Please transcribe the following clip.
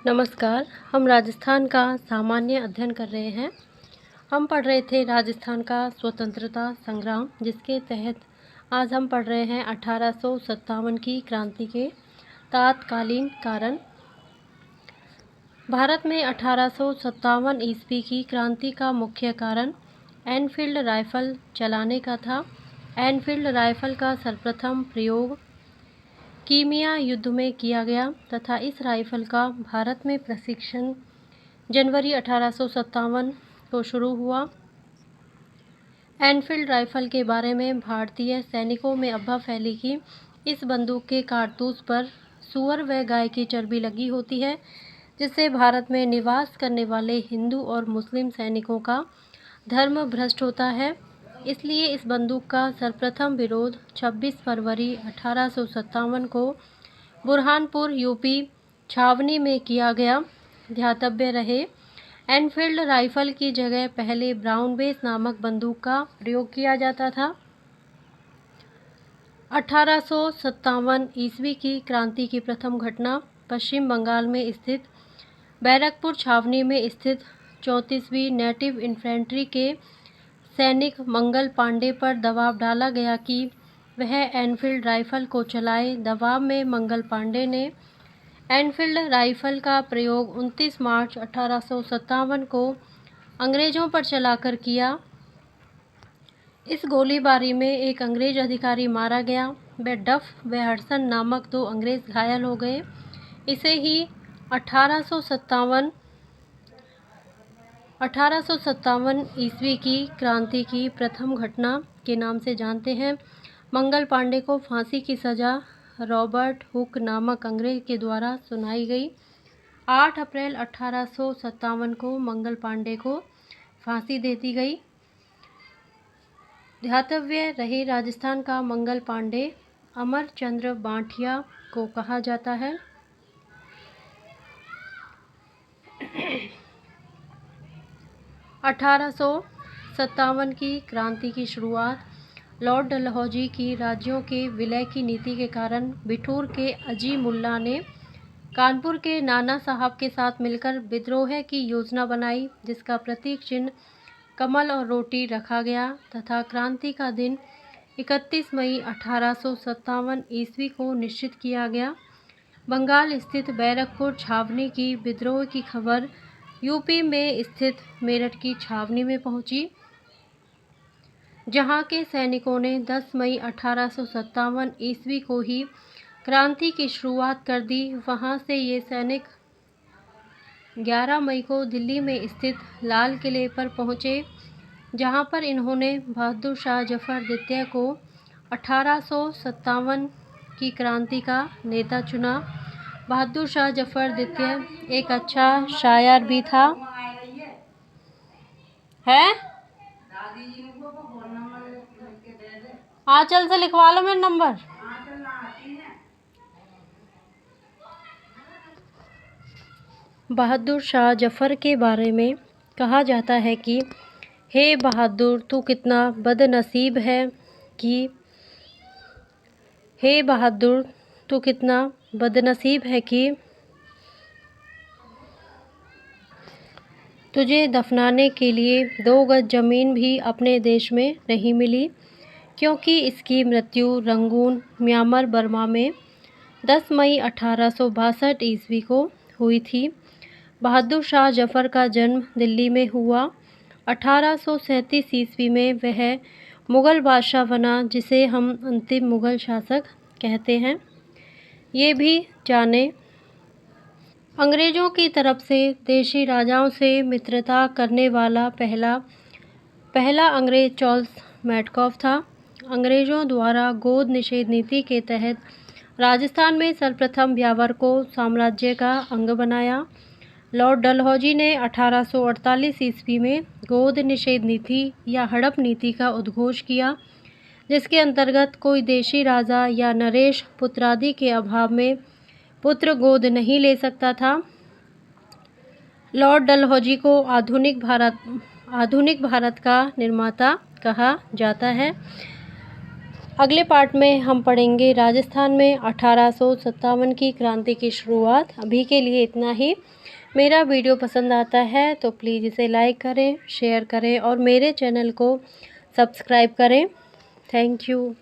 नमस्कार। हम राजस्थान का सामान्य अध्ययन कर रहे हैं। हम पढ़ रहे थे राजस्थान का स्वतंत्रता संग्राम, जिसके तहत आज हम पढ़ रहे हैं 1857 की क्रांति के तत्कालीन कारण। भारत में 1857 ईस्वी की क्रांति का मुख्य कारण एनफील्ड राइफल चलाने का था। एनफील्ड राइफल का सर्वप्रथम प्रयोग कीमिया युद्ध में किया गया तथा इस राइफल का भारत में प्रशिक्षण जनवरी 1857 को शुरू हुआ। एनफील्ड राइफल के बारे में भारतीय सैनिकों में अफवाह फैली कि इस बंदूक के कारतूस पर सूअर व गाय की चर्बी लगी होती है, जिससे भारत में निवास करने वाले हिंदू और मुस्लिम सैनिकों का धर्म भ्रष्ट होता है। इसलिए इस बंदूक का सर्वप्रथम विरोध 26 फरवरी 1857 को बुरहानपुर यूपी छावनी में किया गया। ध्यातव्य रहे, एनफील्ड राइफल की जगह पहले ब्राउन बेस नामक बंदूक का प्रयोग किया जाता था। 1857 ईस्वी की क्रांति की प्रथम घटना पश्चिम बंगाल में स्थित बैरकपुर छावनी में स्थित 34वीं नेटिव इन्फेंट्री के सैनिक मंगल पांडे पर दबाव डाला गया कि वह एनफील्ड राइफल को चलाए। दबाव में मंगल पांडे ने एनफील्ड राइफल का प्रयोग 29 मार्च 1857 को अंग्रेजों पर चलाकर किया। इस गोलीबारी में एक अंग्रेज अधिकारी मारा गया व डफ व हडसन नामक 2 अंग्रेज घायल हो गए। इसे ही 1857 ईस्वी की क्रांति की प्रथम घटना के नाम से जानते हैं। मंगल पांडे को फांसी की सज़ा रॉबर्ट हुक नामक अंग्रेज के द्वारा सुनाई गई। 8 अप्रैल 1857 को मंगल पांडे को फांसी दे दी गई। ध्यातव्य रहे, राजस्थान का मंगल पांडे अमरचंद्र बांठिया को कहा जाता है। 1857 की क्रांति की शुरुआत लॉर्ड डलहौजी की राज्यों के विलय की नीति के कारण बिठूर के अजी मुल्ला ने कानपुर के नाना साहब के साथ मिलकर विद्रोह की योजना बनाई, जिसका प्रतीक चिन्ह कमल और रोटी रखा गया तथा क्रांति का दिन 31 मई 1857 ईस्वी को निश्चित किया गया। बंगाल स्थित बैरकपुर छावनी की विद्रोह की खबर यूपी में स्थित मेरठ की छावनी में पहुंची, जहां के सैनिकों ने 10 मई 1857 ईस्वी को ही क्रांति की शुरुआत कर दी। वहां से ये सैनिक 11 मई को दिल्ली में स्थित लाल किले पर पहुंचे, जहां पर इन्होंने बहादुर शाह जफर द्वितीय को 1857 की क्रांति का नेता चुना। बहादुर शाह जफर द्वितीय एक अच्छा शायर भी था। है आंचल से लिखवा लो मेरा नंबर। बहादुर शाह जफर के बारे में कहा जाता है कि हे बहादुर, तू कितना बदनसीब है कि हे बहादुर, तू कितना बदनसीब है कि तुझे दफनाने के लिए 2 गज ज़मीन भी अपने देश में नहीं मिली, क्योंकि इसकी मृत्यु रंगून, म्यांमार, बर्मा में 10 मई 1862 ईस्वी को हुई थी। बहादुर शाह जफर का जन्म दिल्ली में हुआ। 1837 ईस्वी में वह मुग़ल बादशाह बना, जिसे हम अंतिम मुग़ल शासक कहते हैं। ये भी जाने, अंग्रेज़ों की तरफ से देशी राजाओं से मित्रता करने वाला पहला अंग्रेज़ चार्ल्स मैडकॉफ था। अंग्रेज़ों द्वारा गोद निषेध नीति के तहत राजस्थान में सर्वप्रथम ब्यावर को साम्राज्य का अंग बनाया। लॉर्ड डलहौजी ने 1848 ईस्वी में गोद निषेध नीति या हड़प नीति का उद्घोष किया, जिसके अंतर्गत कोई देशी राजा या नरेश पुत्रादि के अभाव में पुत्र गोद नहीं ले सकता था। लॉर्ड डलहौजी को आधुनिक भारत का निर्माता कहा जाता है। अगले पार्ट में हम पढ़ेंगे राजस्थान में 1857 की क्रांति की शुरुआत। अभी के लिए इतना ही। मेरा वीडियो पसंद आता है तो प्लीज़ इसे लाइक करें, शेयर करें और मेरे चैनल को सब्सक्राइब करें। Thank you.